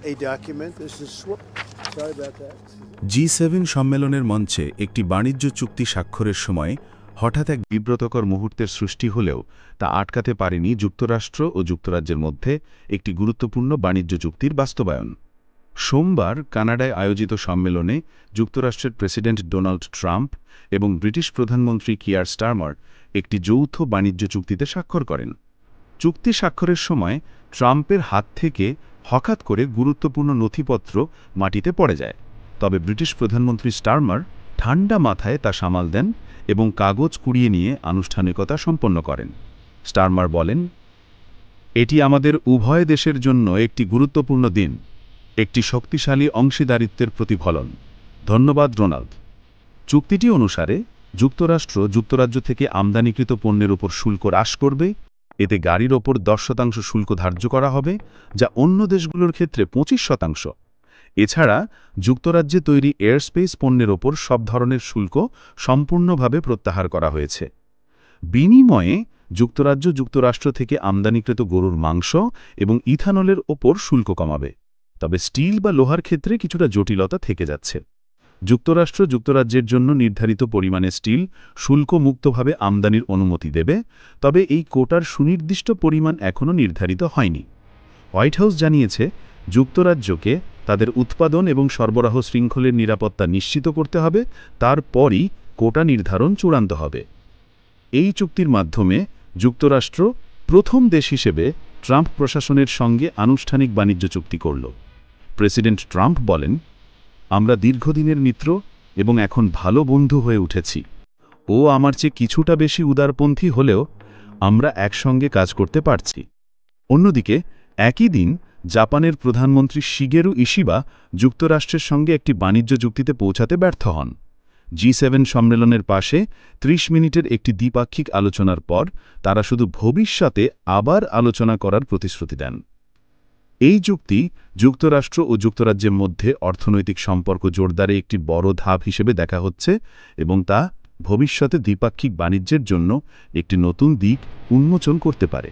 a document. This is sorry about that. G7 সম্মেলনের মঞ্চে একটি বাণিজ্য চুক্তি স্বাক্ষরের সময় হঠাৎ এক বিব্রতকর মুহূর্তের সৃষ্টি হলেও তা আটকাতে পারেনি যুক্তরাষ্ট্র ও যুক্তরাজ্যের মধ্যে একটি গুরুত্বপূর্ণ বাণিজ্য চুক্তির বাস্তবায়ন। সোমবার কানাডায় আয়োজিত সম্মেলনে যুক্তরাষ্ট্রের প্রেসিডেন্ট ডোনাল্ড ট্রাম্প এবং ব্রিটিশ প্রধানমন্ত্রী কিয়ার স্টারমার একটি যৌথ বাণিজ্য চুক্তিতে স্বাক্ষর করেন। চুক্তি স্বাক্ষরের সময় ট্রাম্পের হাত থেকে হঠাৎ করে গুরুত্বপূর্ণ নথিপত্র মাটিতে পড়ে যায়, তবে ব্রিটিশ প্রধানমন্ত্রী স্টারমার ঠান্ডা মাথায় তা সামাল দেন এবং কাগজ কুড়িয়ে নিয়ে আনুষ্ঠানিকতা সম্পন্ন করেন। স্টারমার বলেন, এটি আমাদের উভয় দেশের জন্য একটি গুরুত্বপূর্ণ দিন, একটি শক্তিশালী অংশীদারিত্বের প্রতিফলন। ধন্যবাদ ডোনাল্ড। চুক্তিটি অনুসারে যুক্তরাষ্ট্র যুক্তরাজ্য থেকে আমদানিকৃত পণ্যের উপর শুল্ক হ্রাস করবে। এতে গাড়ির ওপর 10% শুল্ক ধার্য করা হবে, যা অন্য দেশগুলোর ক্ষেত্রে 25%। এছাড়া যুক্তরাজ্যে তৈরি এয়ারস্পেস পণ্যের ওপর সব ধরনের শুল্ক সম্পূর্ণভাবে প্রত্যাহার করা হয়েছে। বিনিময়ে যুক্তরাজ্য যুক্তরাষ্ট্র থেকে আমদানিকৃত গরুর মাংস এবং ইথানলের ওপর শুল্ক কমাবে, তবে স্টিল বা লোহার ক্ষেত্রে কিছুটা জটিলতা থেকে যাচ্ছে। যুক্তরাষ্ট্র যুক্তরাজ্যের জন্য নির্ধারিত পরিমাণে স্টিল শুল্কমুক্তভাবে আমদানির অনুমতি দেবে, তবে এই কোটার সুনির্দিষ্ট পরিমাণ এখনও নির্ধারিত হয়নি। হোয়াইট হাউস জানিয়েছে, যুক্তরাজ্যকে তাদের উৎপাদন এবং সরবরাহ শৃঙ্খলের নিরাপত্তা নিশ্চিত করতে হবে, তারপরই কোটা নির্ধারণ চূড়ান্ত হবে। এই চুক্তির মাধ্যমে যুক্তরাষ্ট্র প্রথম দেশ হিসেবে ট্রাম্প প্রশাসনের সঙ্গে আনুষ্ঠানিক বাণিজ্য চুক্তি করল। প্রেসিডেন্ট ট্রাম্প বলেন, আমরা দীর্ঘদিনের মিত্র এবং এখন ভালো বন্ধু হয়ে উঠেছি। ও আমার চেয়ে কিছুটা বেশি উদারপন্থী হলেও আমরা একসঙ্গে কাজ করতে পারছি। অন্যদিকে একই দিন জাপানের প্রধানমন্ত্রী শিগেরু ইশিবা যুক্তরাষ্ট্রের সঙ্গে একটি বাণিজ্য চুক্তিতে পৌঁছাতে ব্যর্থ হন। G7 সম্মেলনের পাশে 30 মিনিটের একটি দ্বিপাক্ষিক আলোচনার পর তারা শুধু ভবিষ্যতে আবার আলোচনা করার প্রতিশ্রুতি দেন। এই চুক্তি যুক্তরাষ্ট্র ও যুক্তরাজ্যের মধ্যে অর্থনৈতিক সম্পর্ক জোরদারে একটি বড় ধাপ হিসেবে দেখা হচ্ছে এবং তা ভবিষ্যতে দ্বিপাক্ষিক বাণিজ্যের জন্য একটি নতুন দিক উন্মোচন করতে পারে।